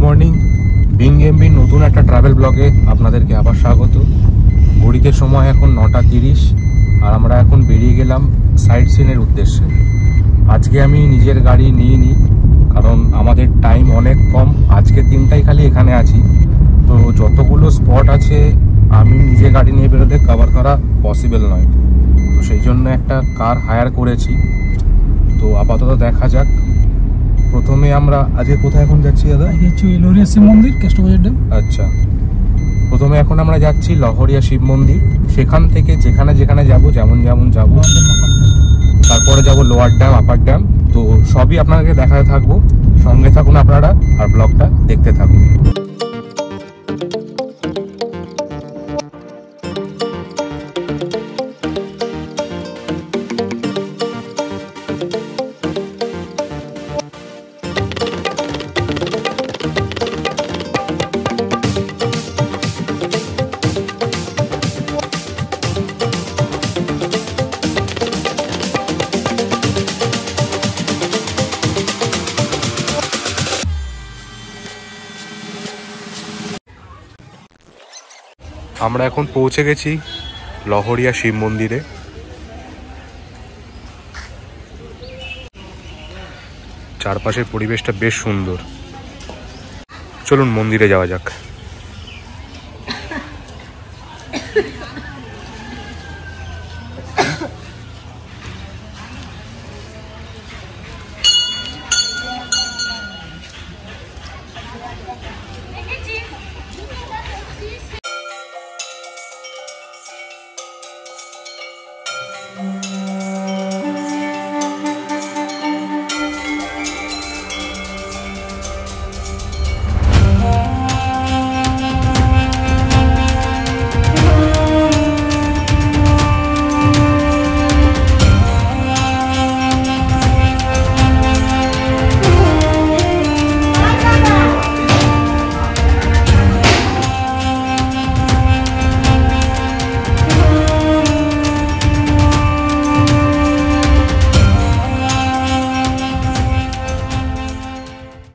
Morning, being MB নতুন একটা travel ব্লগে আপনাদেরকে আবার স্বাগত। ঘড়িতে সময় এখন 9:30 আর আমরা এখন বেরিয়ে গেলাম সাইট সিনের উদ্দেশ্যে। আজকে আমি নিজের গাড়ি নিয়ে নিই, কারণ আমাদের টাইম অনেক কম। আজকের দিনটাই খালি এখানে আছি, তো যতগুলো স্পট আছে আমি নিজে গাড়ি নিয়ে বেরোলে কভার করা পসিবল নয়। তো সেই জন্য একটা কার হায়ার করেছি। তো আপাতত দেখা যাক। প্রথমে আমরা আজকে কোথায় এখন যাচ্ছি দাদা? লহরিয়া শিব মন্দির, কেষ্টবাজার ড্যাম। আচ্ছা, প্রথমে এখন আমরা যাচ্ছি লহরিয়া শিব মন্দির। সেখান থেকে যেখানে যেখানে যাব, যেমন যাব, তারপরে যাব লোয়ার ড্যাম, আপার ড্যাম। তো সবই আপনাদেরকে দেখাতে থাকবো, সঙ্গে থাকুন আপনারা আর ব্লগটা দেখতে থাকুন। আমরা এখন পৌঁছে গেছি লহরিয়া শিব মন্দিরে। চারপাশের পরিবেশটা বেশ সুন্দর। চলুন মন্দিরে যাওয়া যাক।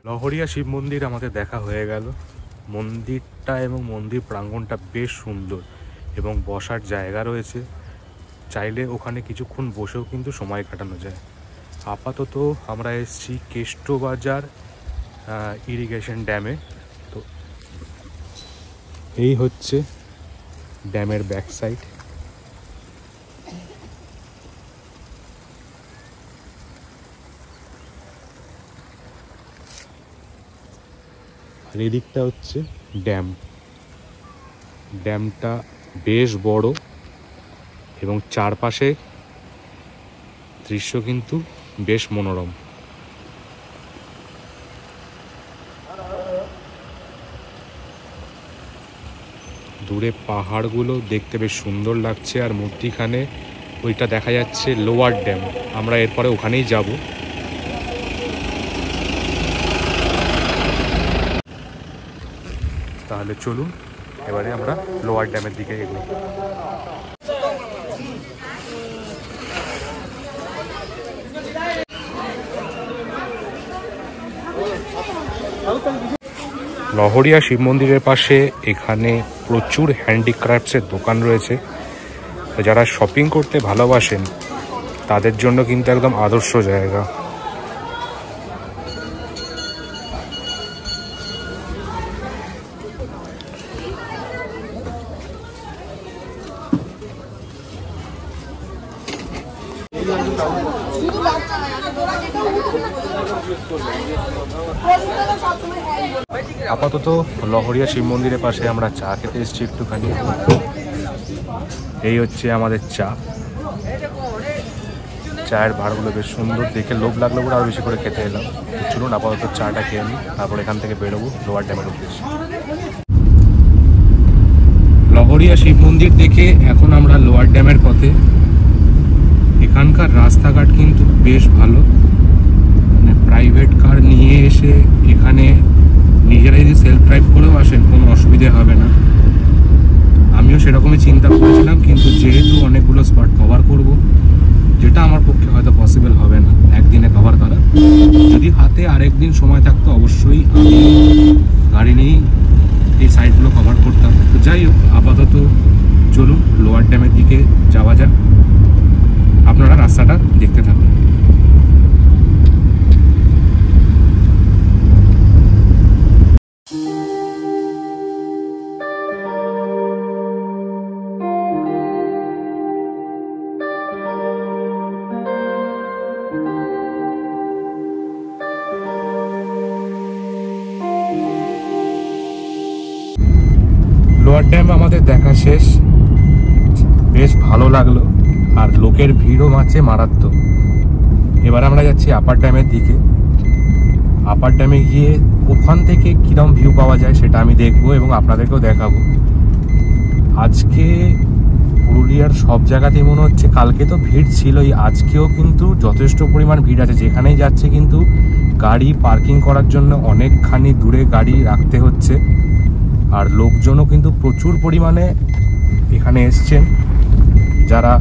লহরিয়া শিব মন্দির আমাদের দেখা হয়ে গেল। মন্দিরটা এবং মন্দির প্রাঙ্গণটা বেশ সুন্দর এবং বসার জায়গা রয়েছে। চাইলে ওখানে কিছুক্ষণ বসেও কিন্তু সময় কাটানো যায়। আপাতত আমরা এসেছি কেষ্টবাজার ইরিগেশন ড্যামে। তো এই হচ্ছে ড্যামের ব্যাক সাইড। আর এদিকটা হচ্ছে ড্যামটা বেশ বড় এবং চারপাশে দৃশ্য কিন্তু বেশ মনোরম। দূরে পাহাড়গুলো দেখতে বেশ সুন্দর লাগছে, আর মধ্যিখানে ওইটা দেখা যাচ্ছে লোয়ার ড্যাম। আমরা এরপরে ওখানেই যাব। তাহলে চলুন এবারে আমরা লোয়ার ড্যামের দিকে এগোই। লহরিয়া শিব মন্দিরের পাশে এখানে প্রচুর হ্যান্ডিক্রাফটসের দোকান রয়েছে। যারা শপিং করতে ভালোবাসেন তাদের জন্য কিন্তু একদম আদর্শ জায়গা। আপাতত লহরিয়া শিব মন্দিরের পাশে আমরা চা খেতে এসেছি একটুখানি। এই হচ্ছে আমাদের চায়ের ভাড়গুলো বেশ সুন্দর, দেখে লোভ লাগলো বলে আরো বেশি করে খেতে এলাম। চলুন আপাতত চাটা খেয়ে নিই, তারপর এখান থেকে বেরোবো লোয়ার ড্যামের উদ্দেশ্যে। লহরিয়া শিব মন্দির দেখে এখন আমরা লোয়ার ড্যামের পথে। এখানকার রাস্তাঘাট কিন্তু বেশ ভালো, মানে প্রাইভেট কার নিয়ে এসে এখানে নিজেরা যদি সেলফ ড্রাইভ করেও আসেন কোনো অসুবিধে হবে না। আমিও সেরকমই চিন্তা করেছিলাম, কিন্তু যেহেতু অনেকগুলো স্পট কভার করব, যেটা আমার পক্ষে হয়তো পসিবল হবে না একদিনে কভার করা। যদি হাতে আরেকদিন সময় থাকতো অবশ্যই আমি গাড়ি নিয়েই এই সাইডগুলো কভার করতাম। তো যাই হোক, আপাতত চলুন লোয়ার ড্যামের দিকে যাওয়া যাক, আপনারা রাস্তাটা দেখতে থাকুন। লোয়ার ড্যাম আমাদের দেখা শেষ, বেশ ভালো লাগলো, আর লোকের ভিড়ও মাঝে মারাত্মক। এবার আমরা যাচ্ছি আপার ড্যামের দিকে। আপার ড্যামে গিয়ে ওখান থেকে কিরম ভিউ পাওয়া যায় সেটা আমি দেখবো এবং আপনাদেরকেও দেখাবো। আজকে পুরুলিয়ার সব জায়গাতেই মনে হচ্ছে, কালকে তো ভিড় ছিলই, আজকেও কিন্তু যথেষ্ট পরিমাণ ভিড় আছে। যেখানেই যাচ্ছে কিন্তু গাড়ি পার্কিং করার জন্য অনেকখানি দূরে গাড়ি রাখতে হচ্ছে, আর লোকজনও কিন্তু প্রচুর পরিমাণে এখানে এসছেন। যারা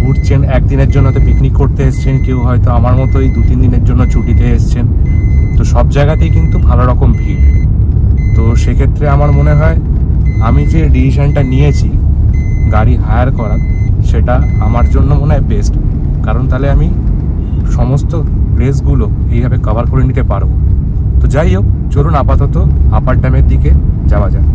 ঘুরছেন একদিনের জন্য, হয়তো পিকনিক করতে এসছেন, কেউ হয়তো আমার মতোই 2-3 দিনের জন্য ছুটিতে এসছেন। তো সব জায়গাতেই কিন্তু ভালো রকম ভিড়। তো সেক্ষেত্রে আমার মনে হয় আমি যে ডিসিশনটা নিয়েছি গাড়ি হায়ার করার, সেটা আমার জন্য মনে হয় বেস্ট, কারণ তাহলে আমি সমস্ত প্লেসগুলো এইভাবে কভার করে নিতে পারবো। তো যাই হোক, চলুন আপাতত আপার ড্যামের দিকে যাওয়া যাক।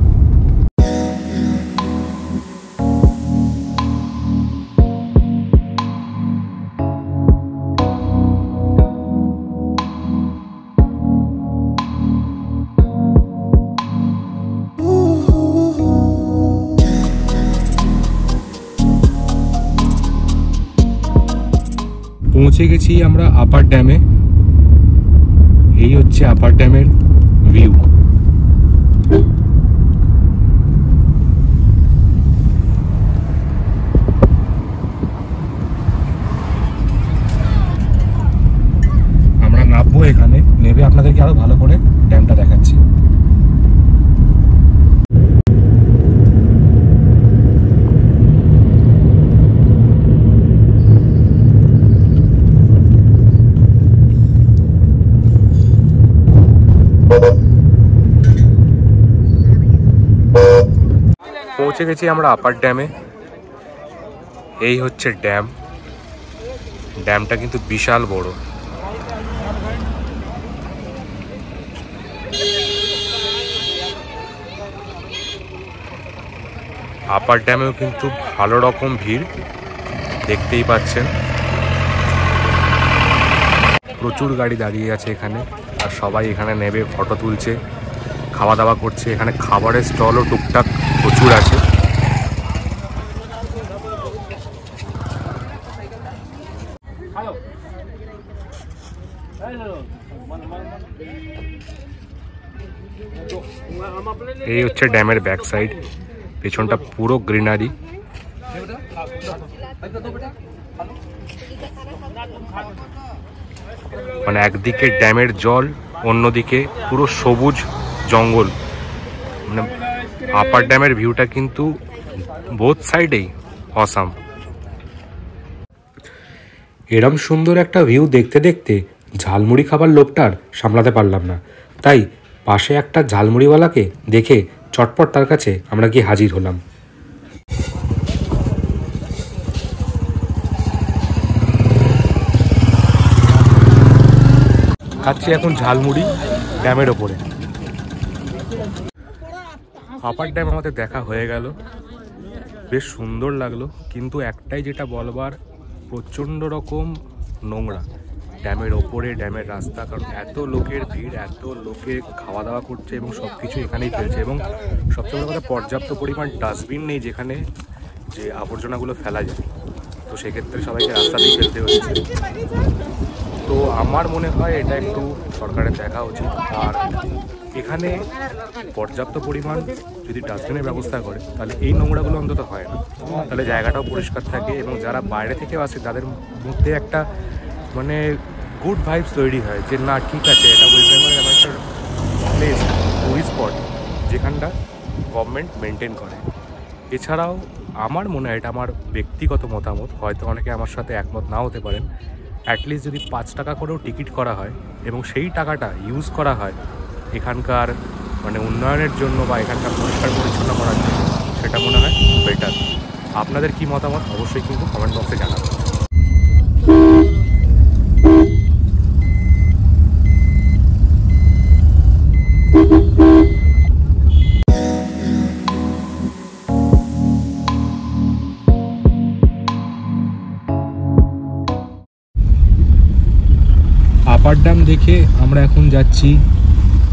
পৌঁছে গেছি আমরা আপার ড্যামে। এই হচ্ছে আপার ড্যামের ভিউ। আমরা নামবো এখানে, নেমে আপনাদেরকে আরো ভালো করে ড্যামটা দেখাচ্ছি। পৌঁছে গেছি আমরা আপার ড্যামে। এই হচ্ছে ড্যাম। ড্যামটা কিন্তু বিশাল বড়। আপার ড্যামেও কিন্তু ভালো রকম ভিড়, দেখতেই পাচ্ছেন। প্রচুর গাড়ি দাঁড়িয়ে আছে এখানে, আর সবাই এখানে নেবে ফটো তুলছে, খাওয়া দাওয়া করছে। এখানে খাবারের স্টলও টুকটাক প্রচুর আছে। এই হচ্ছে ড্যামের ব্যাক সাইড, পেছনটা পুরো গ্রিনারি। মানে একদিকে ড্যামের জল, অন্যদিকে পুরো সবুজ জঙ্গল। মানে আপার ড্যামের ভিউটা কিন্তু বোথ সাইডেই অসাম। এরম সুন্দর একটা ভিউ দেখতে দেখতে ঝালমুড়ি খাবার লোভটা আর সামলাতে পারলাম না, তাই পাশে একটা ঝালমুড়িওয়ালাকে দেখে চটপট তার কাছে আমরা গিয়ে হাজির হলাম। খাচ্ছি এখন ঝালমুড়ি ড্যামের ওপরে। আপার ড্যাম আমাদের দেখা হয়ে গেল, বেশ সুন্দর লাগলো, কিন্তু একটাই যেটা বলবার, প্রচণ্ড রকম নোংরা ড্যামের ওপরে, ড্যামের রাস্তা। কারণ এত লোকের ভিড়, এত লোকে খাওয়া দাওয়া করছে এবং সব কিছু এখানেই ফেলছে, এবং সবচেয়ে বড় কথা পর্যাপ্ত পরিমাণ ডাস্টবিন নেই যেখানে যে আবর্জনাগুলো ফেলা যায়। তো সেক্ষেত্রে সবাইকে রাস্তাতেই ফেলতে হচ্ছে। তো আমার মনে হয় এটা একটু সরকারের দেখা উচিত, আর এখানে পর্যাপ্ত পরিমাণ যদি ডাস্টবিনের ব্যবস্থা করে তাহলে এই নোংরাগুলো অন্তত হয় না, তাহলে জায়গাটাও পরিষ্কার থাকে এবং যারা বাইরে থেকে আসে তাদের মধ্যে একটা মানে গুড ভাইবস তৈরি হয় যে না ঠিক আছে, এটা ওয়েস্ট বেঙ্গলের এমন একটা প্লেস, টুরিস্ট স্পট যেখানটা গভর্নমেন্ট মেনটেন করে। এছাড়াও আমার মনে হয়, এটা আমার ব্যক্তিগত মতামত, হয়তো অনেকে আমার সাথে একমত নাও হতে পারেন, অ্যাটলিস্ট যদি 5 টাকা করেও টিকিট করা হয় এবং সেই টাকাটা ইউজ করা হয় এখানকার মানে উন্নয়নের জন্য বা এখানকার পরিষ্কার পরিচ্ছন্ন করার জন্য, সেটা মনে হয় বেটার। আপনাদের কি মতামত অবশ্যই কিন্তু কমেন্ট বক্সে জানাবেন। আপার ড্যাম দেখে আমরা এখন যাচ্ছি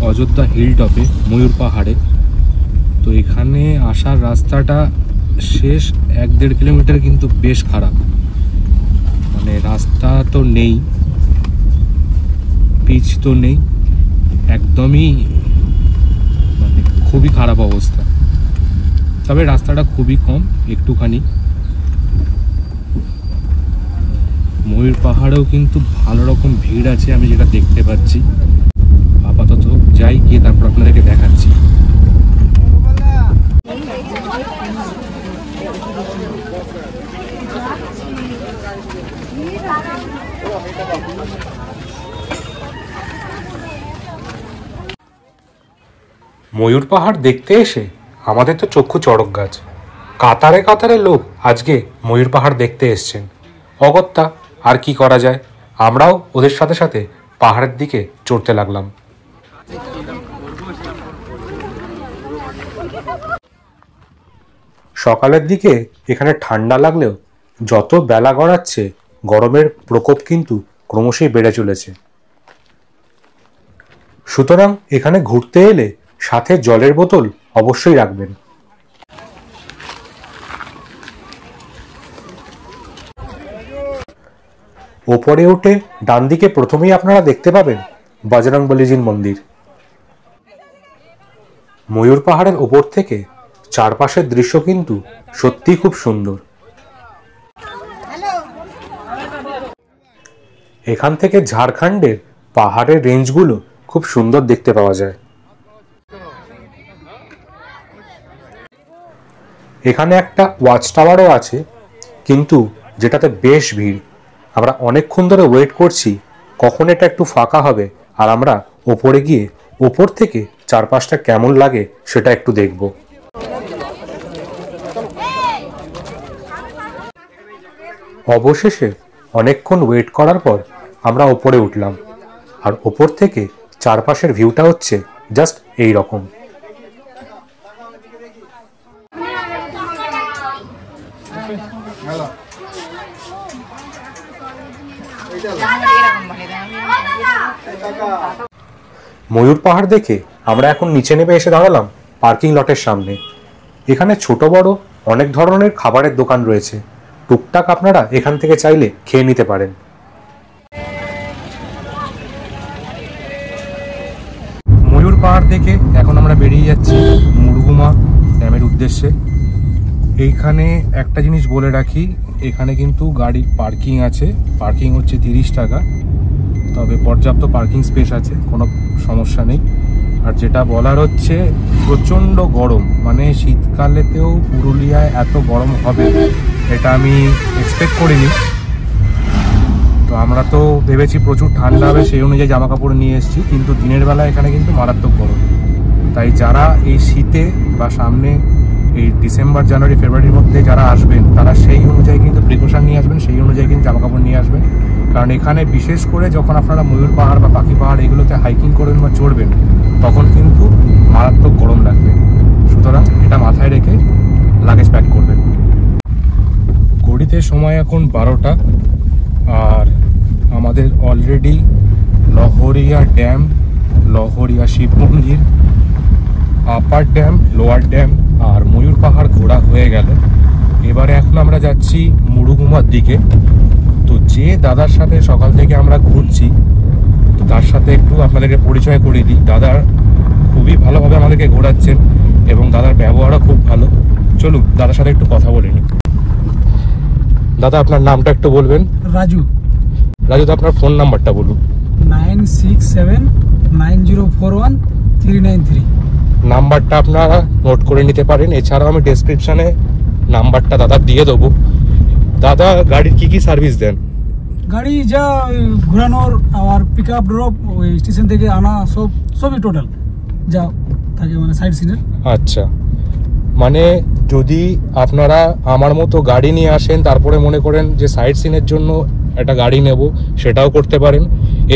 অযোধ্যা হিল টপে, ময়ূর পাহাড়ে। তো এখানে আসার রাস্তাটা শেষ 1-1.5 কিলোমিটার কিন্তু বেশ খারাপ, মানে রাস্তা তো নেই, পিচ তো নেই, একদমই মানে খুবই খারাপ অবস্থা। তবে রাস্তাটা খুবই কম, একটুখানি। ময়ূর পাহাড়েও কিন্তু ভালো রকম ভিড় আছে, আমি যেটা দেখতে পাচ্ছি। আপাতত যাই, গিয়ে তারপর আপনাদেরকে দেখাচ্ছি। ময়ূর পাহাড় দেখতে এসে আমাদের তো চক্ষু চড়ক গাছ। কাতারে কাতারে লোক আজকে ময়ূর পাহাড় দেখতে এসছেন। অগত্যা আর কি করা যায়, আমরাও ওদের সাথে সাথে পাহাড়ের দিকে চড়তে লাগলাম। সকালের দিকে এখানে ঠান্ডা লাগলেও যত বেলা গড়াচ্ছে গরমের প্রকোপ কিন্তু ক্রমশই বেড়ে চলেছে। সুতরাং এখানে ঘুরতে এলে সাথে জলের বোতল অবশ্যই রাখবেন। ওপরে উঠে ডান দিকে প্রথমেই আপনারা দেখতে পাবেন বজরংবলীজির মন্দির। ময়ূর পাহাড়ের ওপর থেকে চারপাশের দৃশ্য কিন্তু সত্যি খুব সুন্দর। এখান থেকে ঝাড়খণ্ডের পাহাড়ের রেঞ্জগুলো খুব সুন্দর দেখতে পাওয়া যায়। এখানে একটা ওয়াচ টাওয়ারও আছে, কিন্তু যেটাতে বেশ ভিড়। আমরা অনেকক্ষণ ধরে ওয়েট করছি কখন এটা একটু ফাঁকা হবে আর আমরা ওপরে গিয়ে ওপর থেকে চারপাশটা কেমন লাগে সেটা একটু দেখব। অবশেষে অনেকক্ষণ ওয়েট করার পর আমরা ওপরে উঠলাম, আর ওপর থেকে চারপাশের ভিউটা হচ্ছে জাস্ট এই রকম। ময়ূর পাহাড় দেখে আমরা এখন নিচে নেমে এসে দাঁড়ালাম পার্কিং লটের সামনে। এখানে ছোট বড় অনেক ধরনের খাবারের দোকান রয়েছে, টুকটাক আপনারা এখান থেকে চাইলে খেয়ে নিতে পারেন। ময়ূর পাহাড় দেখে এখন আমরা বেরিয়ে যাচ্ছি মুরুগুমা ড্যামের উদ্দেশ্যে। এইখানে একটা জিনিস বলে রাখি, এখানে কিন্তু গাড়ির পার্কিং আছে, পার্কিং হচ্ছে 30 টাকা। তবে পর্যাপ্ত পার্কিং স্পেস আছে, কোনো সমস্যা নেই। আর যেটা বলার হচ্ছে, প্রচণ্ড গরম, মানে শীতকালেতেও পুরুলিয়ায় এত গরম হবে এটা আমি এক্সপেক্ট করিনি। তো আমরা তো ভেবেছি প্রচুর ঠান্ডা হবে, সেই অনুযায়ী জামা কাপড় নিয়ে এসেছি, কিন্তু দিনের বেলা এখানে কিন্তু মারাত্মক গরম। তাই যারা এই শীতে বা সামনে এই ডিসেম্বর জানুয়ারি ফেব্রুয়ারির মধ্যে যারা আসবেন তারা সেই অনুযায়ী কিন্তু প্রিকশন নিয়ে আসবেন, সেই অনুযায়ী কিন্তু জামা কাপড় নিয়ে আসবেন। কারণ এখানে বিশেষ করে যখন আপনারা ময়ূর পাহাড় বা পাখি পাহাড় এগুলোতে হাইকিং করবেন বা চড়বেন তখন কিন্তু মারাত্মক গরম লাগবে। সুতরাং এটা মাথায় রেখে লাগেজ প্যাক করবেন। ঘড়িতে সময় এখন 12টা, আর আমাদের অলরেডি লহরিয়া ড্যাম, লহরিয়া শিব মন্দির, আপার ড্যাম, লোয়ার ড্যাম আর ময়ূর পাহাড় ঘোরা হয়ে গেল। এবারে এখন আমরা যাচ্ছি মুরুগুমার দিকে। তো যে দাদার সাথে সকাল থেকে আমরা ঘুরছি, তো তার সাথে একটু আপনাদেরকে পরিচয় করিয়ে দিই। দাদা খুবই ভালোভাবে আমাদেরকে ঘোরাচ্ছেন এবং দাদার ব্যবহারও খুব ভালো। চলুন দাদার সাথে একটু কথা বলে নিই। দাদা আপনার নামটা একটু বলবেন? রাজু। রাজু দা, আপনার ফোন নাম্বারটা বলুন। 9679041393। নাম্বারটা আপনারা নোট করে নিতে পারেন। এছাড়াও আমি ডেসক্রিপশনে নাম্বারটা দাদা দিয়ে দেবো। দাদা গাড়ির কি কি সার্ভিস দেন? গাড়ি যা ঘোরানোর আর পিক আপ ড্রপ, ওই স্টেশন থেকে আনা, সবই টোটাল যা থাকে মানে সাইড সিনের। আচ্ছা, মানে যদি আপনারা আমার মতো গাড়ি নিয়ে আসেন, তারপরে মনে করেন যে সাইড সিনের জন্য একটা গাড়ি নেব, সেটাও করতে পারেন।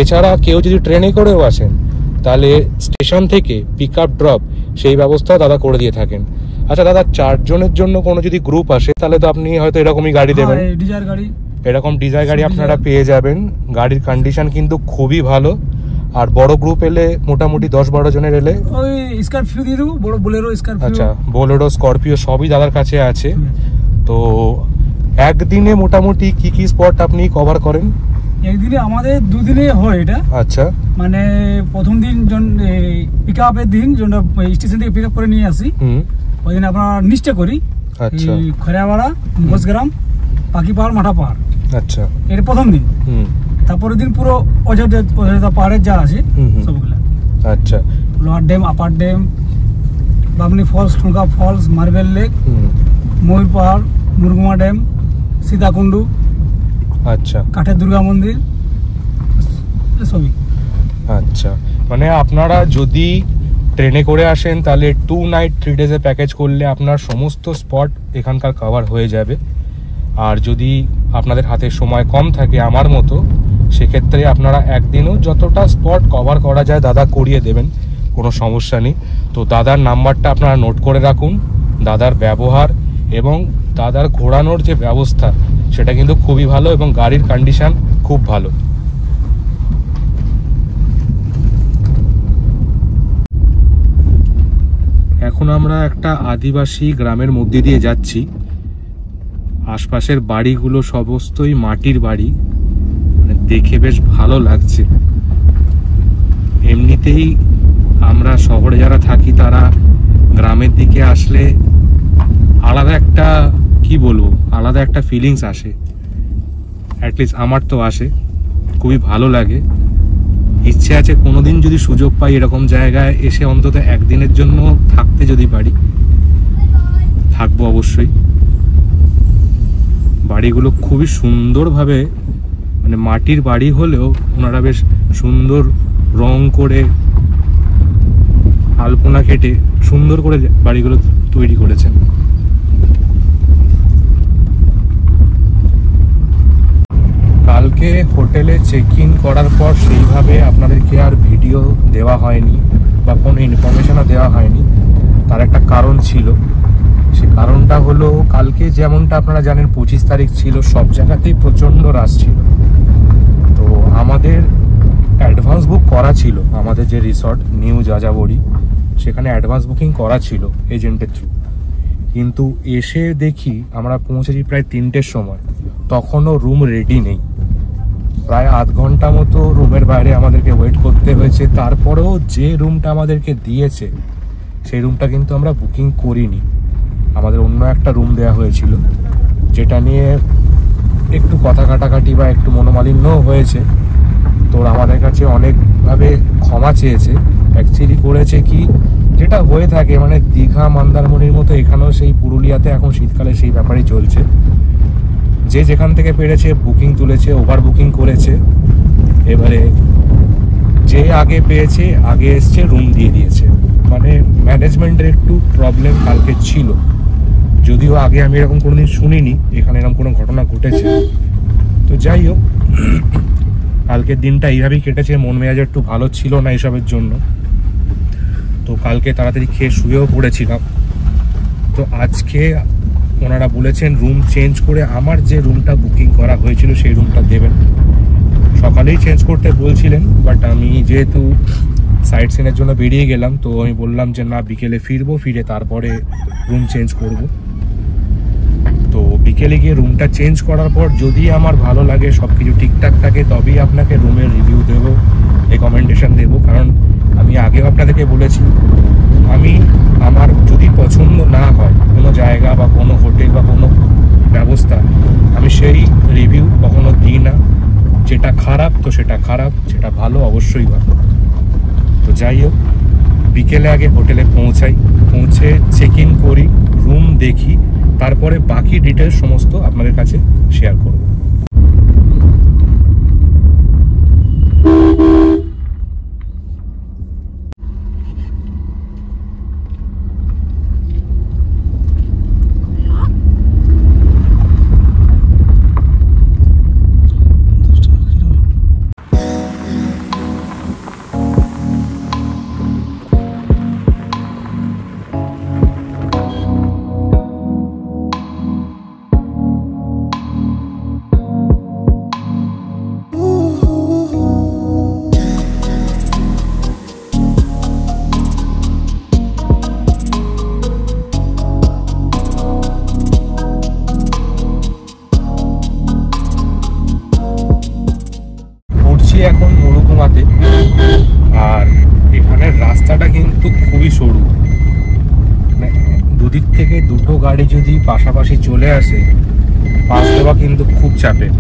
এছাড়া কেউ যদি ট্রেনে করেও আসেন, তাহলে স্টেশন থেকে পিক আপ ড্রপ সেই ব্যবস্থাও দাদা করে দিয়ে থাকেন। আচ্ছা দাদা, 4 জনের জন্য কোনো যদি গ্রুপ আসে, তাহলে তো আপনি হয়তো এরকমই গাড়ি দেবেন। ডিজায়ার গাড়ি, এরকম ডিজায়ার গাড়ি আপনারা পেয়ে যাবেন। গাড়ির কন্ডিশন কিন্তু খুবই ভালো। আর বড় গ্রুপ এলে মোটামুটি 10-12 জনের এলে ওই স্করপিও দিয়ে দেবো, বড় বোলেরো স্করপিও। আচ্ছা, বোলেরো স্করপিও সবই দাদার কাছে আছে। তো একদিনে মোটামুটি কি কি স্পট আপনি কভার করেন? একদিনে আমাদের 2 দিনে হয় এটা। আচ্ছা, মানে প্রথম দিন পিক আপের দিন স্টেশন থেকে পিক আপ করে নিয়ে আসি, ওই দিন আপনার নিচটা করি। আচ্ছা, খরিয়াপাড়া, মুখোশগ্রাম, পাখি পাহাড়, মাঠা পাহাড়। আচ্ছা, এটা প্রথম দিন। তারপরের দিন পুরো অযোধ্যা পাহাড়ের যা আছে সবগুলো। আচ্ছা, lower dam, upper dam, Bamni falls, Thunka falls, marble lake, Mayur Pahar, Murguma dam, Sitakunda, আচ্ছা, কাঠের দুর্গা মন্দির, সবই। আচ্ছা, মানে আপনারা যদি ট্রেনে করে আসেন, তাহলে 2 নাইট 3 ডেজের প্যাকেজ করলে আপনার সমস্ত স্পট এখানকার কভার হয়ে যাবে। আর যদি আপনাদের হাতে সময় কম থাকে আমার মতো, সেক্ষেত্রে আপনারা একদিনও যতটা স্পট কভার করা যায় দাদা করিয়ে দেবেন, কোনো সমস্যা নেই। তো দাদার নাম্বারটা আপনারা নোট করে রাখুন। দাদার ব্যবহার এবং দাদার ঘোরানোর যে ব্যবস্থা, সেটা কিন্তু খুবই ভালো এবং গাড়ির কন্ডিশন খুব ভালো। এখন আমরা একটা আদিবাসী গ্রামের মধ্যে দিয়ে যাচ্ছি। আশপাশের বাড়িগুলো সমস্তই মাটির বাড়ি, মানে দেখে বেশ ভালো লাগছে। এমনিতেই আমরা শহরে যারা থাকি, তারা গ্রামের দিকে আসলে আলাদা একটা, কি বলবো, আলাদা একটা ফিলিংস আসে। অ্যাটলিস্ট আমার তো আসে, খুবই ভালো লাগে। ইচ্ছে আছে কোনোদিন যদি সুযোগ পাই এরকম জায়গায় এসে অন্তত একদিনের জন্য থাকতে যদি পারি, থাকবো অবশ্যই। বাড়িগুলো খুবই সুন্দরভাবে, মানে মাটির বাড়ি হলেও ওনারা বেশ সুন্দর রং করে, আলপনা কেটে সুন্দর করে বাড়িগুলো তৈরি করেছেন। কালকে হোটেলে চেক ইন করার পর সেইভাবে আপনাদেরকে আর ভিডিও দেওয়া হয়নি বা কোনো ইনফরমেশনও দেওয়া হয়নি। তার একটা কারণ ছিল। সে কারণটা হলো, কালকে যেমনটা আপনারা জানেন 25 তারিখ ছিল, সব জায়গাতেই প্রচণ্ড রাশ ছিল। তো আমাদের অ্যাডভান্স বুক করা ছিল, আমাদের যে রিসর্ট নিউ যাযাবরী, সেখানে অ্যাডভান্স বুকিং করা ছিল এজেন্টের থ্রু। কিন্তু এসে দেখি আমরা পৌঁছেছি প্রায় 3টের সময়, তখনও রুম রেডি নেই। প্রায় আধ ঘন্টা মতো রুমের বাইরে আমাদেরকে ওয়েট করতে হয়েছে। তারপরেও যে রুমটা আমাদেরকে দিয়েছে, সেই রুমটা কিন্তু আমরা বুকিং করিনি। আমাদের অন্য একটা রুম দেওয়া হয়েছিল, যেটা নিয়ে একটু কথা কাটাকাটি বা একটু মনোমালিন্যও হয়েছে। তো আমাদের কাছে অনেকভাবে ক্ষমা চেয়েছে। অ্যাকচুয়ালি করেছে কি, যেটা হয়ে থাকে, মানে দীঘা মন্দারমণির মতো এখানেও সেই পুরুলিয়াতে এখন শীতকালে সেই ব্যাপারই চলছে। যে যেখান থেকে পেরেছে বুকিং তুলেছে, ওভার বুকিং করেছে। এবারে যে আগে পেয়েছে, আগে এসছে, রুম দিয়ে দিয়েছে। মানে ম্যানেজমেন্টের একটু প্রবলেম কালকে ছিল। যদিও আগে আমি এরকম কোনোদিন শুনিনি এখানে এরকম কোনো ঘটনা ঘটেছে। তো যাই হোক, কালকের দিনটা এইভাবেই কেটেছে। মন মেজাজ একটু ভালো ছিল না এসবের জন্য। তো কালকে তাড়াতাড়ি খেয়ে শুয়েও পড়েছিলাম। তো আজকে ওনারা বলেছেন রুম চেঞ্জ করে আমার যে রুমটা বুকিং করা হয়েছিল সেই রুমটা দেবেন। সকালেই চেঞ্জ করতে বলছিলেন, বাট আমি যেহেতু সাইট সিনের জন্য বেরিয়ে গেলাম, তো আমি বললাম যে না, বিকেলে ফিরবো, ফিরে তারপরে রুম চেঞ্জ করব। তো বিকেলে গিয়ে রুমটা চেঞ্জ করার পর যদি আমার ভালো লাগে, সব কিছু ঠিকঠাক থাকে, তবেই আপনাকে রুমের রিভিউ দেবো, রেকমেন্ডেশন দেবো। কারণ আমি আগেও আপনাদেরকে বলেছি, আমি আমার যদি পছন্দ না হয় কোনো জায়গা বা কোনো হোটেল বা কোনো ব্যবস্থা, আমি সেই রিভিউ কখনো দিই না। যেটা খারাপ তো সেটা খারাপ, যেটা ভালো অবশ্যই ভালো। তো যাই হোক, বিকেলে আগে হোটেলে পৌঁছাই, পৌঁছে চেক ইন করি, রুম দেখি, তারপরে বাকি ডিটেলস সমস্ত আপনাদের কাছে শেয়ার করব। মুড়ুগুমাতে। আর এখানের রাস্তাটা কিন্তু খুবই সরু, দুদিক থেকে দুটো গাড়ি যদি পাশাপাশি চলে আসে পাস দেওয়া কিন্তু খুব চাপের।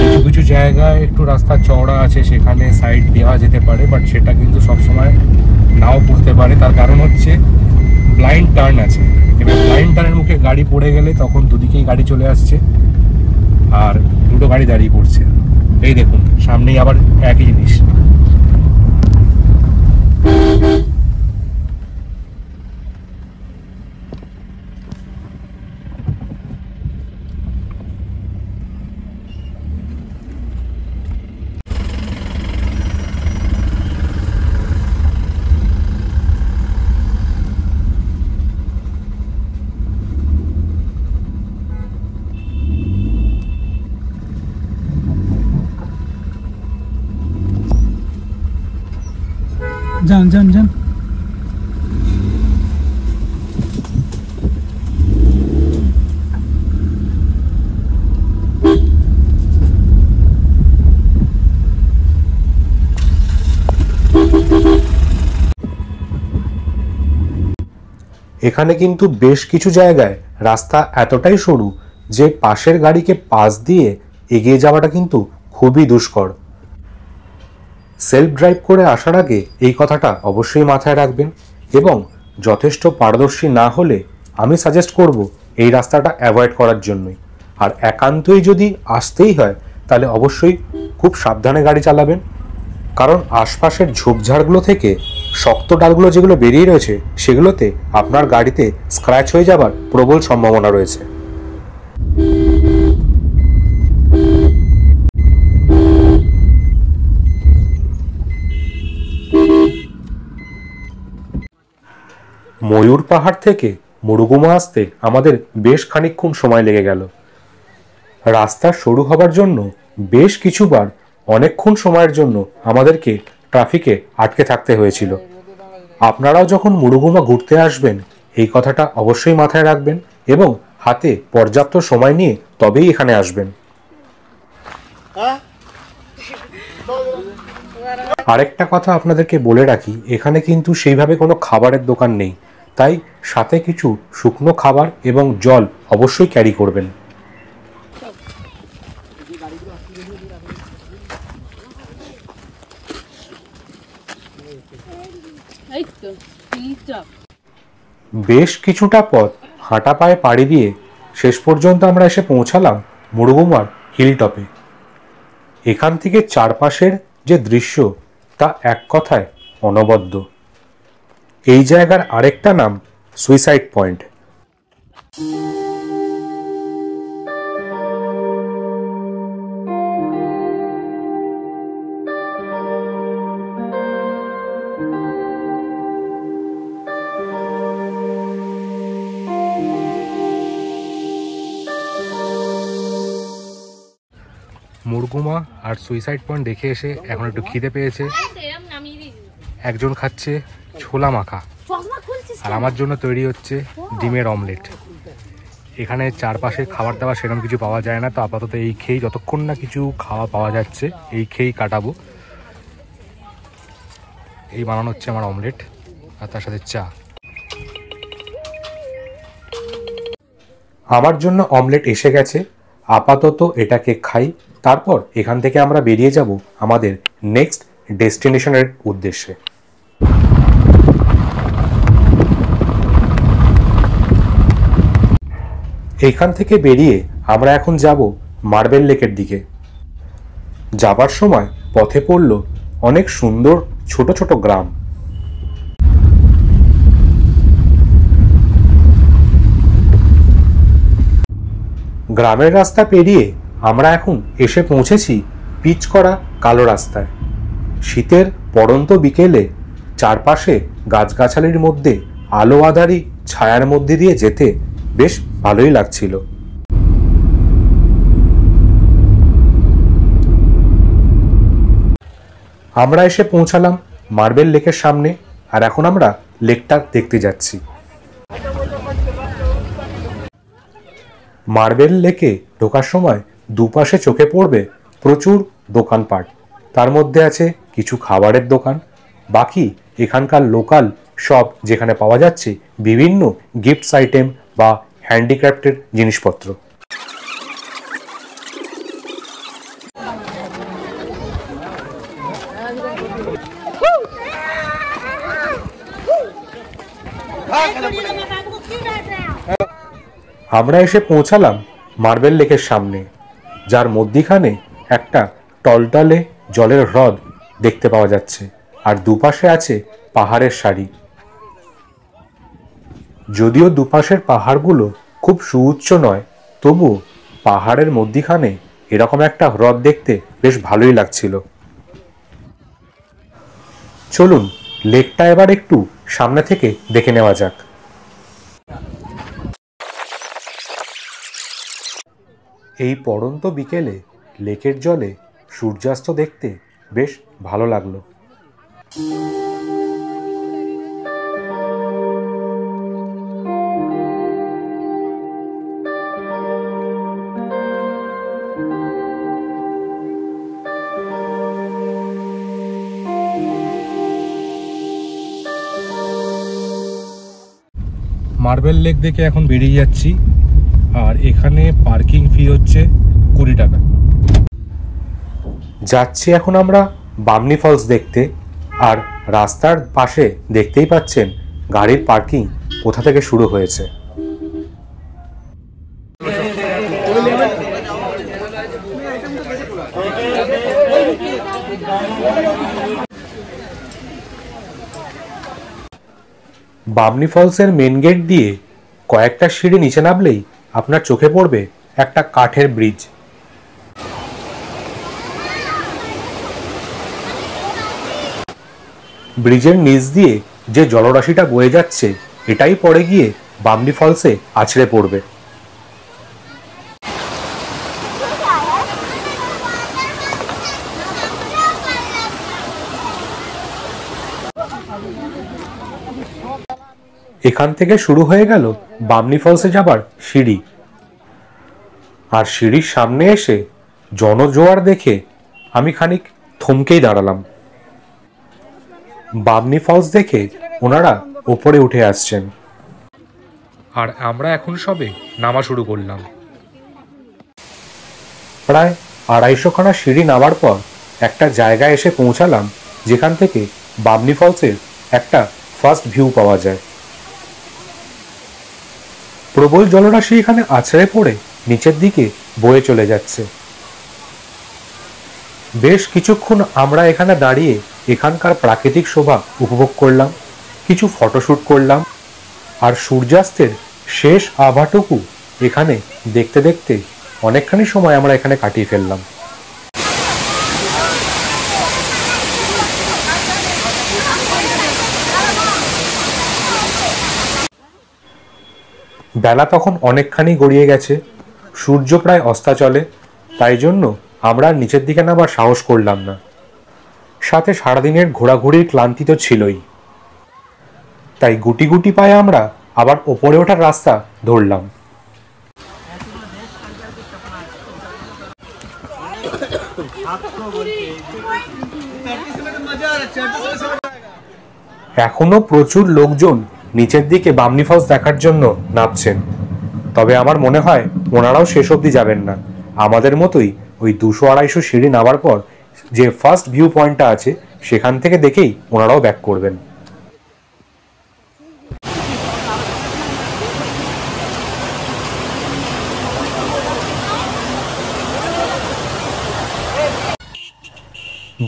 কিছু কিছু জায়গায় একটু রাস্তা চওড়া আছে, সেখানে সাইড দেওয়া যেতে পারে, বাট সেটা কিন্তু সবসময় নাও পড়তে পারে। তার কারণ হচ্ছে ব্লাইন্ড টার্ন আছে, এবার ব্লাইন্ড টার্নের মুখে গাড়ি পড়ে গেলে তখন দুদিকেই গাড়ি চলে আসছে আর দুটো গাড়ি দাঁড়িয়ে পড়ছে। এই দেখুন সামনেই আবার একই জিনিস। যান যান যান। এখানে কিন্তু বেশ কিছু জায়গায় রাস্তা এতটাই সরু যে পাশের গাড়িকে পাশ দিয়ে এগিয়ে যাওয়াটা কিন্তু খুবই দুষ্কর। সেলফ ড্রাইভ করে আসার আগে এই কথাটা অবশ্যই মাথায় রাখবেন, এবং যথেষ্ট পারদর্শী না হলে আমি সাজেস্ট করব এই রাস্তাটা অ্যাভয়েড করার জন্যই। আর একান্তই যদি আসতেই হয় তাহলে অবশ্যই খুব সাবধানে গাড়ি চালাবেন, কারণ আশপাশের ঝোপঝাড়গুলো থেকে শক্ত ডালগুলো যেগুলো বেরিয়ে রয়েছে সেগুলোতে আপনার গাড়িতে স্ক্র্যাচ হয়ে যাবার প্রবল সম্ভাবনা রয়েছে। ময়ূর পাহাড় থেকে মুড়ুগুমা আসতে আমাদের বেশ খানিকক্ষণ সময় লেগে গেল। রাস্তা সরু হবার জন্য বেশ কিছুবার অনেকক্ষণ সময়ের জন্য আমাদেরকে ট্রাফিকে আটকে থাকতে হয়েছিল। আপনারাও যখন মুড়ুগুমা ঘুরতে আসবেন এই কথাটা অবশ্যই মাথায় রাখবেন এবং হাতে পর্যাপ্ত সময় নিয়ে তবেই এখানে আসবেন। আরেকটা কথা আপনাদেরকে বলে রাখি, এখানে কিন্তু সেইভাবে কোনো খাবারের দোকান নেই, তাই সাথে কিছু শুকনো খাবার এবং জল অবশ্যই ক্যারি করবেন। বেশ কিছুটা পথ হাঁটা পায়ে পাড়ি দিয়ে শেষ পর্যন্ত আমরা এসে পৌঁছালাম মুড়ুগুমার হিলটপে। এখান থেকে চারপাশের যে দৃশ্য তা এক কথায় অনবদ্য। এই জায়গার আরেকটা নাম সুইসাইড পয়েন্ট। মুড়গুমা আর সুইসাইড পয়েন্ট দেখে এসে এখন একটু খিদে পেয়েছে। একজন খাচ্ছে ছোলা মাখা আর আমার জন্য তৈরি হচ্ছে ডিমের অমলেট। এখানে চারপাশে খাবার দাবার সেরকম কিছু পাওয়া যায় না, তো আপাতত এই খেয়েই যতক্ষণ না কিছু খাওয়া পাওয়া যাচ্ছে এই খেয়েই কাটাবো। এই বানানো হচ্ছে আমার অমলেট আর তার সাথে চা। আমার জন্য অমলেট এসে গেছে, আপাতত এটাকে খাই, তারপর এখান থেকে আমরা বেরিয়ে যাব আমাদের নেক্সট ডেস্টিনেশনের উদ্দেশ্যে। এইখান থেকে বেরিয়ে আমরা এখন যাব মার্বেল লেকের দিকে। যাবার সময় পথে পড়ল অনেক সুন্দর ছোট ছোট গ্রাম। গ্রামের রাস্তা পেরিয়ে আমরা এখন এসে পৌঁছেছি পিচ করা কালো রাস্তায়। শীতের পড়ন্ত বিকেলে চারপাশে গাছগাছালির মধ্যে আলো আঁধারি ছায়ার মধ্যে দিয়ে যেতে বেশ ভালোই লাগছিল। আমরা এসে পৌঁছালাম মার্বেল লেকের সামনে, আর এখন আমরা লেকটা দেখতে যাচ্ছি। মার্বেল লেকে ঢোকার সময় দুপাশে চোখে পড়বে প্রচুর দোকানপাট, তার মধ্যে আছে কিছু খাবারের দোকান, বাকি এখানকার লোকাল শপ যেখানে পাওয়া যাচ্ছে বিভিন্ন গিফটস আইটেম বা হ্যান্ডিক্রাফটের জিনিসপত্র। আমরা এসে পৌঁছালাম মার্বেল লেকের সামনে, যার মধ্যিখানে একটা টলটলে জলের হ্রদ দেখতে পাওয়া যাচ্ছে, আর দুপাশে আছে পাহাড়ের সারি। যদিও দুপাশের পাহাড়গুলো খুব সুউচ্চ নয়, তবু পাহাড়ের মধ্যিখানে এরকম একটা হ্রদ দেখতে বেশ ভালোই লাগছিল। চলুন লেকটা এবার একটু সামনে থেকে দেখে নেওয়া যাক। এই পড়ন্ত বিকেলে লেকের জলে সূর্যাস্ত দেখতে বেশ ভালো লাগলো। মার্বেল লেক দেখে এখন বেরিয়ে যাচ্ছি, আর এখানে পার্কিং ফি হচ্ছে 20 টাকা। যাচ্ছি এখন আমরা বামনি ফলস দেখতে, আর রাস্তার পাশে দেখতেই পাচ্ছেন গাড়ির পার্কিং কোথা থেকে শুরু হয়েছে। বামনি ফলসের মেন গেট দিয়ে কয়েকটা সিঁড়ি নিচে নামলেই আপনার চোখে পড়বে একটা কাঠের ব্রিজ। ব্রিজের নিচ দিয়ে যে জলরাশিটা বয়ে যাচ্ছে এটাই পড়ে গিয়ে বামনি ফলসে আছড়ে পড়বে। এখান থেকে শুরু হয়ে গেল বামনি ফলসে যাবার সিঁড়ি, আর সিঁড়ির সামনে এসে জনজোয়ার দেখে আমি খানিক থমকেই দাঁড়ালাম। বামনি ফলস দেখে ওনারা ওপরে উঠে আসছেন, আর আমরা এখন সবে নামা শুরু করলাম। প্রায় 250 খানা সিঁড়ি নামার পর একটা জায়গায় এসে পৌঁছালাম যেখান থেকে বামনি ফলসের একটা ফার্স্ট ভিউ পাওয়া যায়। প্রবল জলরাশি এখানে আছড়ে পড়ে নিচের দিকে বয়ে চলে যাচ্ছে। বেশ কিছুক্ষণ আমরা এখানে দাঁড়িয়ে এখানকার প্রাকৃতিক শোভা উপভোগ করলাম, কিছু ফটোশ্যুট করলাম, আর সূর্যাস্তের শেষ আভাটুকু এখানে দেখতে দেখতে অনেকখানি সময় আমরা এখানে কাটিয়ে ফেললাম। বেলা তখন অনেকখানি গড়িয়ে গেছে, সূর্য প্রায় অস্তাচলে, তাই জন্য আমরা নিচের দিকে নামার সাহস করলাম না। সাথে সারাদিনের ঘোরাঘুরির ক্লান্তি তো ছিলই, তাই গুটি গুটি পায়ে আমরা আবার ওপরে ওঠার রাস্তা ধরলাম। এখনো প্রচুর লোকজন নিচের দিকে বামনি ফলস দেখার জন্য নামছেন, তবে আমার মনে হয় ওনারাও শেষ অবধি যাবেন না। আমাদের মতোই ওই 200-250 সিঁড়ি নামার পর যে ফার্স্ট ভিউ পয়েন্টটা আছে সেখান থেকে দেখেই ওনারাও ব্যাক করবেন।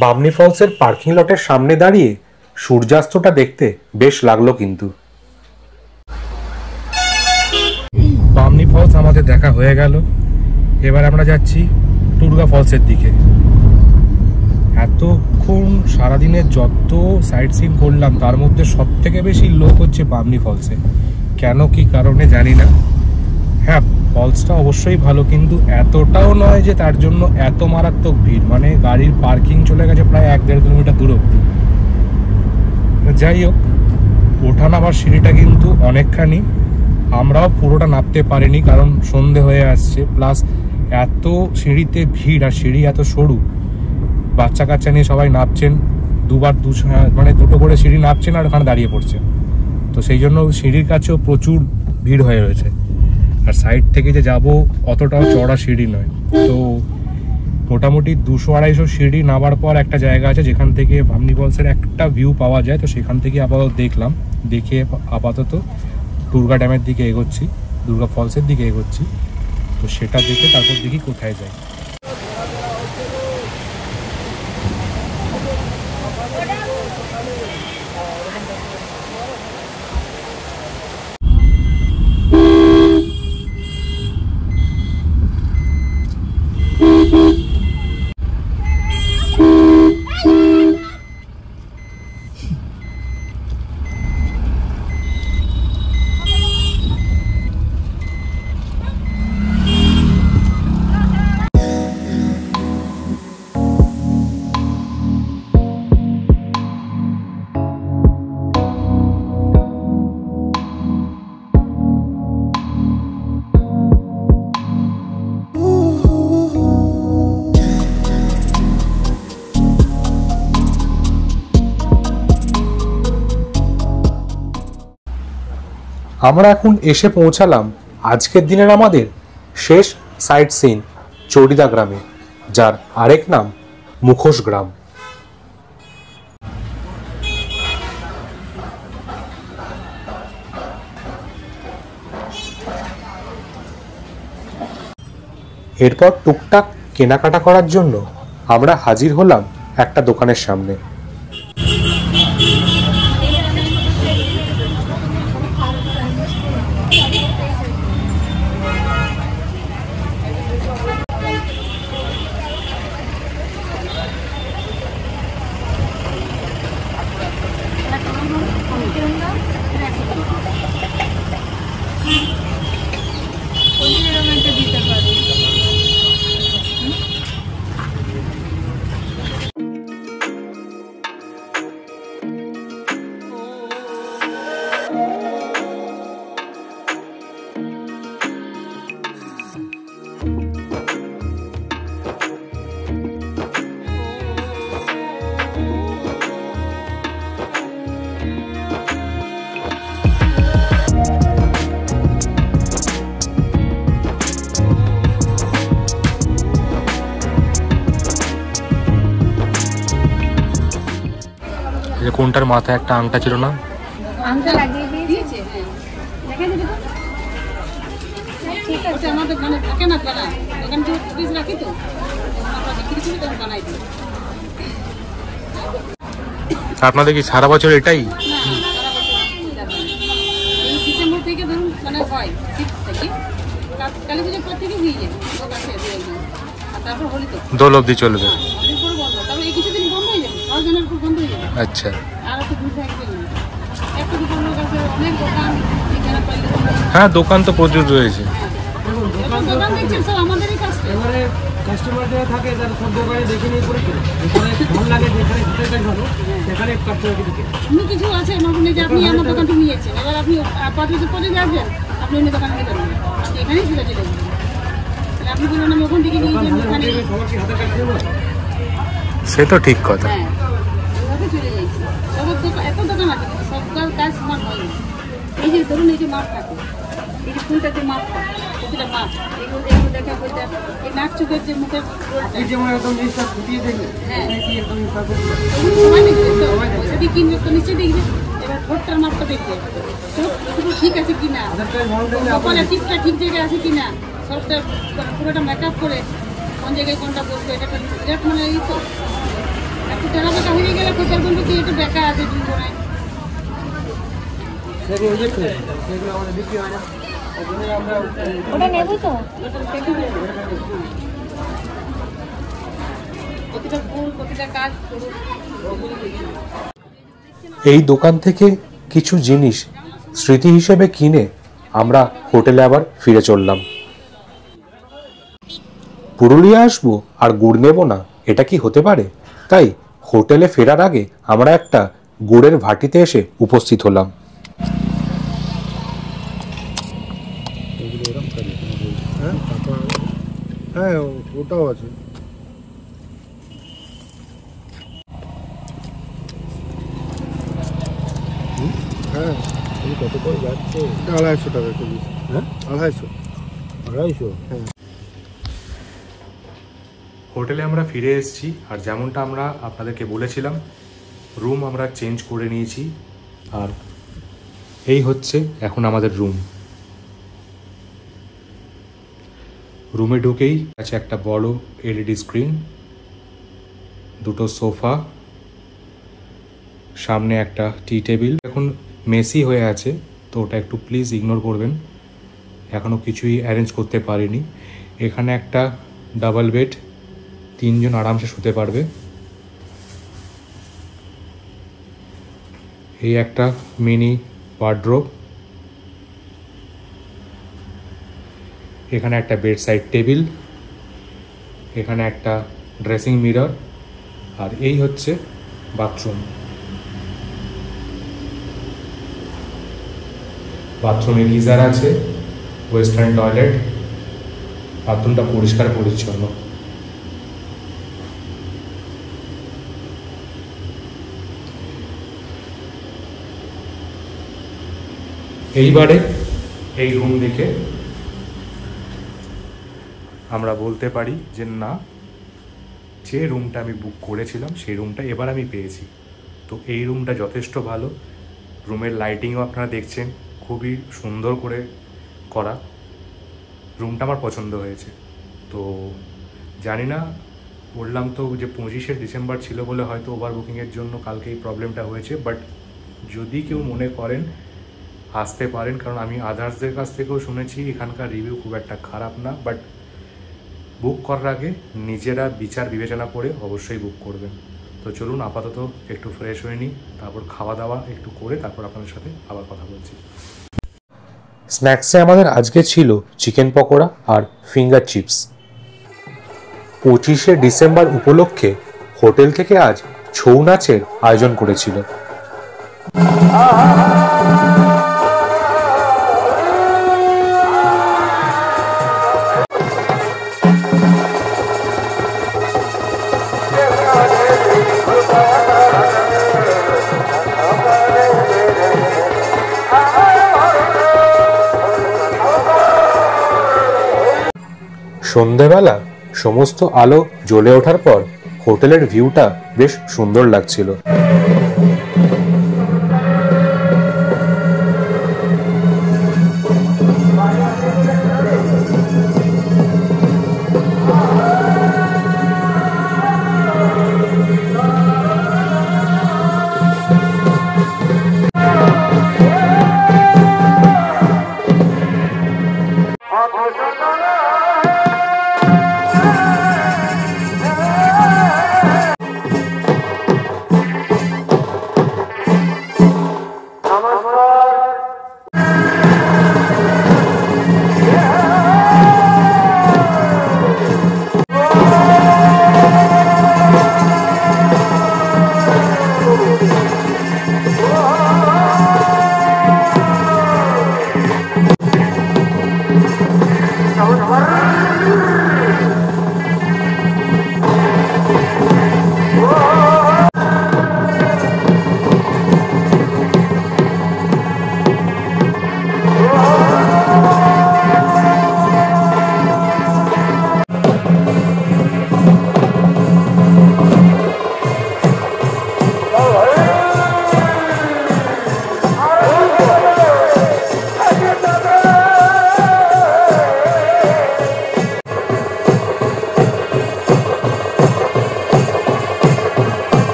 বামনি ফলসের পার্কিং লটের সামনে দাঁড়িয়ে সূর্যাস্তটা দেখতে বেশ লাগলো। কিন্তু বামনি ফলস আমাদের দেখা হয়ে গেল, এবার আমরা যাচ্ছি টুরগা ফলসের দিকে। এতক্ষণ সারাদিনের যত সাইট সিন করলাম তার মধ্যে সব থেকে বেশি লোক হচ্ছে বামনি ফলসে, কেন কি কারণে জানি না। হ্যাঁ, ফলসটা অবশ্যই ভালো, কিন্তু এতটাও নয় যে তার জন্য এত মারাত্মক ভিড়, মানে গাড়ির পার্কিং চলে গেছে প্রায় 1-1.5 কিলোমিটার দূর অব্দি। যাই হোক, ওঠা নামার সিঁড়িটা কিন্তু অনেকখানি, আমরাও পুরোটা নামতে পারিনি কারণ সন্ধে হয়ে আসছে, প্লাস এত সিঁড়িতে ভিড় আর সিঁড়ি এত সরু, বাচ্চা কাচ্চা নিয়ে সবাই নামছেন, মানে দুটো করে সিঁড়ি নামছেন আর ওখানে দাঁড়িয়ে পড়ছেন। তো সেই জন্য সিঁড়ির কাছেও প্রচুর ভিড় হয়ে রয়েছে। আর সাইড থেকে যে যাব অতটাও চড়া সিঁড়ি নয়, তো মোটামুটি 200-250 সিঁড়ি নামার পর একটা জায়গা আছে যেখান থেকে বামনি ফলসের একটা ভিউ পাওয়া যায়। তো সেখান থেকে আপাতত দেখলাম, দেখে আপাতত দুর্গা ড্যামের দিকে এগোচ্ছি, দুর্গা ফলসের দিকে এগোচ্ছি। তো সেটা দেখে তারপর দেখি কোথায় যাই। আমরা এখন এসে পৌঁছালাম আজকের দিনের আমাদের শেষ সাইট সিন চড়িদা গ্রামে, যার আরেক নাম মুখোশ গ্রাম। এরপর টুকটাক কেনাকাটা করার জন্য আমরা হাজির হলাম একটা দোকানের সামনে। কোনটার মাথায় একটা আংটা ছিল না? আংটা লাগিয়ে দিয়েছে। দেখা যাবে তো? ঠিক আছে, আমাদের মানে থাকে না বানা। দোকান থেকে পিস রাখি তো। আমরা বিক্রি করি তখন বানাই দিই। আপনাদের কি সারা বছর এটাই? না, সারা বছর এই ডিসেম্বর থেকে ধরুন মানে হয়, শীত থেকে কালী পুজোর পর থেকে হয়ে যায়। দোকান শেষ হয়ে যায়। আর তারপর হোলি তো দোল অবধি চলবে। অনেক পরে বন্ধ। তারপর এই কিছুদিন বন্ধ হয়ে যাবে। 10 দিনের পর বন্ধ হয়ে যাবে। আচ্ছা। আর তো ঘুরে থাকবে না। একটা দোকানের কাছে অনেক দোকান এখানে পাইলে। হ্যাঁ, দোকান তো প্রচুর রয়েছে। দোকান দেখছেন সব আমাদেরই কাছে। এবারে কাস্টমার যারা থাকে তারা সব দোকানে দেখে নিয়ে পরে কিনে এখানে ভালো লাগে, যেখানে হোটেলটা ভালো সেখানে কাস্টমারকে দিকে এমনি কিছু আছে নতুন যে আপনি আমার দোকান থেকে নিয়েছেন, এবার আপনি 5 বছর পরে যাবেন, আপনি অন্য দোকানে নেবেন না, আপনি এখানেই চলে যাবেন। আপনি বলুন আমি ওখান থেকে নিয়ে যাবেন, ওখানে সবাইকে হাতে কাটতে হবে। সে তো ঠিক কথা। হ্যাঁ, ওইভাবে চলে যাইছি। সবার দোকান এত দোকান আছে কিন্তু সবকার কাজ সমান হয় না। এই যে ধরুন এই যে মাছ থাকে, এই যে ফুলটা যে মাছ থাকে, প্রতিটা মাছ এগুলো দেখা বলতে এই নাক চোখের যে মুখের রোলটা এই যেমন একদম জিনিসটা ফুটিয়ে দেখবে, হ্যাঁ কি একদম সবাই দেখবে তো, পয়সা দিয়ে কিনবে তো নিশ্চয়ই দেখবে। এবার ঠোঁটটার মাপটা দেখবে, ঠোঁট এটুকু ঠিক আছে কিনা, কপালের টিপটা ঠিক জায়গায় আছে কিনা, সবটা পুরোটা মেকআপ করে কোন জায়গায় কোনটা বসবে, এটা একটা বিরাট মানে এই তো একটু টাকা বেকা হয়ে গেলে কোথাও বলবে যে এটা বেকা আছে জীবনে। সেগুলো আমাদের বিক্রি হয় না, ওটা নেবো তো, প্রতিটা ফুল প্রতিটা কাজ করুন। এই দোকান থেকে কিছু জিনিস স্মৃতি হিসেবে কিনে আমরা হোটেলে আবার ফিরে চললাম। পুরুলিয়া আসবো আর গুড় নেব না, এটা কি হতে পারে? তাই হোটেলে ফেরার আগে আমরা একটা গুড়ের ভাটিতে এসে উপস্থিত হলাম। হ্যাঁ, ওটাও আছে। হ্যাঁ কত করে যাচ্ছে? 250 টাকা কেজি। হ্যাঁ 250 হ্যাঁ। হোটেলে আমরা ফিরে এসেছি, আর যেমনটা আমরা আপনাদেরকে বলেছিলাম রুম আমরা চেঞ্জ করে নিয়েছি। আর এই হচ্ছে এখন আমাদের রুমে ঢুকেই আছে একটা বড় এলইডি স্ক্রিন, দুটো সোফা, সামনে একটা টি টেবিল। এখন মেসি হয়ে আছে, তো ওটা একটু প্লিজ ইগনোর করবেন, এখনও কিছুই অ্যারেঞ্জ করতে পারিনি। এখানে একটা ডাবল বেড, 3 জন আরামসে শুতে পারবে। এই একটা মিনি ওয়ার্ড্রোব, এখানে একটা বেড সাইড টেবিল, এখানে একটা ড্রেসিং মিরর, আর এই হচ্ছে বাথরুম। বাথরুমে গিজার আছে, ওয়েস্টার্ন টয়লেট, বাথরুমটা পরিষ্কার পরিচ্ছন্ন। এইবারে এই রুম দেখে আমরা বলতে পারি যে না, যে রুমটা আমি বুক করেছিলাম সেই রুমটা এবার আমি পেয়েছি। তো এই রুমটা যথেষ্ট ভালো। রুমের লাইটিংও আপনারা দেখছেন, খুবই সুন্দর করে করা। রুমটা আমার পছন্দ হয়েছে। তো জানি না, বললাম তো যে 25শে ডিসেম্বর ছিল বলে হয়তো ওভার বুকিংয়ের জন্য কালকে এই প্রবলেমটা হয়েছে। বাট যদি কেউ মনে করেন আসতে পারেন, কারণ আমি আদার্সদের কাছ থেকেও শুনেছি এখানকার রিভিউ খুব একটা খারাপ না। বাট বুক করার আগে নিজেরা বিচার বিবেচনা করে অবশ্যই বুক করবেন। তো চলুন আপাতত একটু ফ্রেশ হয়ে নিই, তারপর খাওয়া দাওয়া একটু করে তারপর আপনাদের সাথে আবার কথা বলছি। স্ন্যাক্সে আমাদের আজকে ছিল চিকেন পকোড়া আর ফিঙ্গার চিপস। 25শে ডিসেম্বর উপলক্ষে হোটেল থেকে আজ ছৌ নাচের আয়োজন করেছিল। সন্ধেবেলা সমস্ত আলো জ্বলে ওঠার পর হোটেলের ভিউটা বেশ সুন্দর লাগছিল।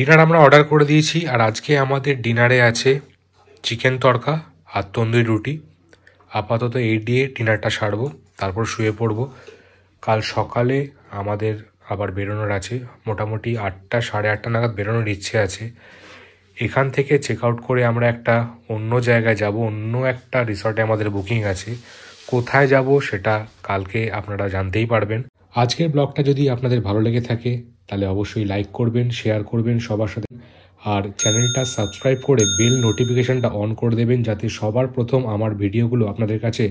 ডিনার আমরা অর্ডার করে দিয়েছি, আর আজকে আমাদের ডিনারে আছে চিকেন তড়কা আর তন্দুরি রুটি। আপাতত এই দিয়ে ডিনারটা সারবো, তারপর শুয়ে পড়বো। কাল সকালে আমাদের আবার বেরোনোর আছে, মোটামুটি 8টা সাড়ে 8টা নাগাদ বেরোনোর ইচ্ছে আছে। এখান থেকে চেক আউট করে আমরা একটা অন্য জায়গায় যাব, অন্য একটা রিসর্টে আমাদের বুকিং আছে। কোথায় যাব সেটা কালকে আপনারা জানতেই পারবেন। আজকের ব্লগটা যদি আপনাদের ভালো লেগে থাকে তাহলে অবশ্যই লাইক করবেন, শেয়ার করবেন সবার সাথে, আর চ্যানেলটা সাবস্ক্রাইব করে বেল নোটিফিকেশনটা অন করে দেবেন যাতে সবার প্রথম আমার ভিডিওগুলো আপনাদের কাছে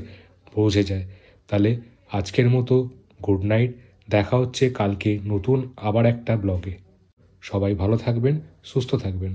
পৌঁছে যায়। তাহলে আজকের মতো গুড নাইট, দেখা হচ্ছে কালকে নতুন আবার একটা ব্লগে। সবাই ভালো থাকবেন, সুস্থ থাকবেন।